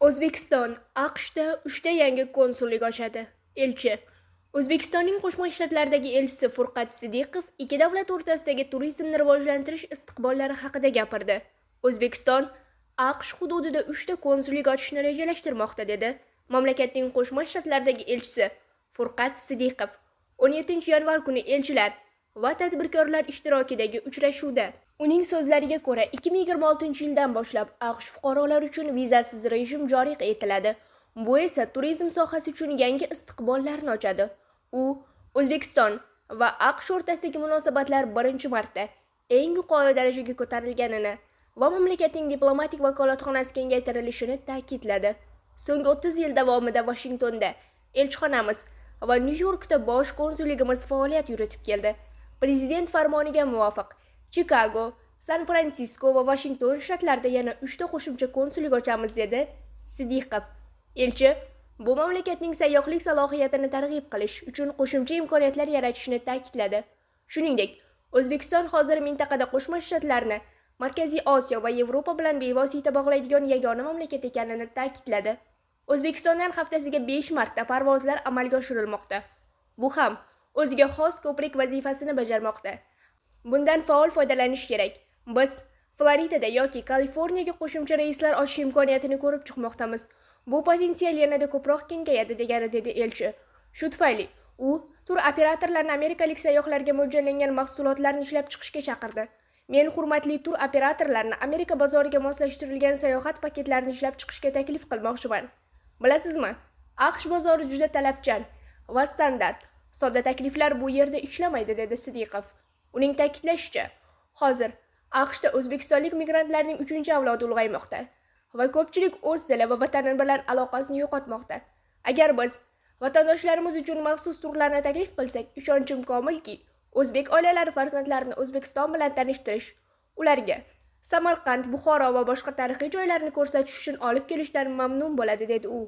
O'zbekiston AQShda 3 ta yangi konsullik ochadi. Elchi. O'zbekistonning Qo'shma Shtatlardagi elchisi Furqat Sidiqov ikki davlat o'rtasidagi turizmni rivojlantirish istiqbollari haqida gapirdi. O'zbekiston AQSh hududida 3 ta konsullik ochishni rejalashtirmoqda dedi mamlakatning Qo'shma Shtatlardagi elchisi Furqat Sidiqov 17-yanvar kuni elchilar va tadbirkorlar ishtirokidagi uchrashuvda. Uning so'zlariga ko'ra, 2026-yildan boshlab AQSh fuqarolari uchun vizasiz rejim joriy etiladi. Bu esa turizm sohasi uchun yangi istiqbollarni ochadi. U O'zbekiston va AQSh o'rtasidagi munosabatlar birinchi marta eng yuqori darajaga ko'tarilganini va mamlakatning diplomatik vakolatxonasi kengaytirilishini ta'kidladi. So'nggi 30 yil davomida Washingtonda elchixonamiz va Nyu-Yorkda bosh konsulligimiz faoliyat yuritib keldi. Prezident farmoniga muvofiq Chicago, San-Fransisko va Washington shtatlarida yana 3 ta qo'shimcha konsullik ochamiz dedi Sidiqov. Elchi bu mamlakatning sayyohlik salohiyatini targ'ib qilish uchun qo'shimcha imkoniyatlar yaratishni ta'kidladi. Shuningdek, O'zbekiston hozir mintaqada Qo'shma Shtatlarni Markaziy Osiyo va Yevropa bilan bevosita bog'laydigan yagona mamlakat ekanini ta'kidladi. O'zbekistondan haftasiga 5 marta parvozlar amalga oshirilmoqda. Bu ham o'ziga xos ko'prik vazifasini bajarmoqda. Bundan faol foydalanish kerak. Biz Floridada yoki Kaliforniyaga qo'shimcha reyslar ochish imkoniyatini ko'rib chiqmoqdamiz. Bu potensial yanada ko'proq kengayadi degani dedi elchi. Shu tufayli u tur operatorlarni amerikalik sayyohlarga mo'ljallangan mahsulotlarni ishlab chiqishga chaqirdi. Men hurmatli tur operatorlarni Amerika bozoriga moslashtirilgan sayohat paketlarini ishlab chiqishga taklif qilmoqchiman. Bilasizmi? AQSh bozori juda talabchan va standart. Sodda takliflar bu yerda ishlamaydi dedi Sidiqov. Uning ta'kidlashicha, hozir AQShda o'zbekistonlik migrantlarning 3-avlodi ulg'aymoqda va ko'pchilik o'z tili va vatani bilan aloqasini yo'qotmoqda. Agar biz vatandoshlarimiz uchun maxsus turlarni taklif qilsak, ishonchim komilki, o'zbek oilalari farzandlarini O'zbekiston bilan tanishtirish, ularga Samarqand, Buxoro va boshqa tarixiy joylarni ko'rsatish uchun olib kelishdan mamnun bo'ladi dedi u.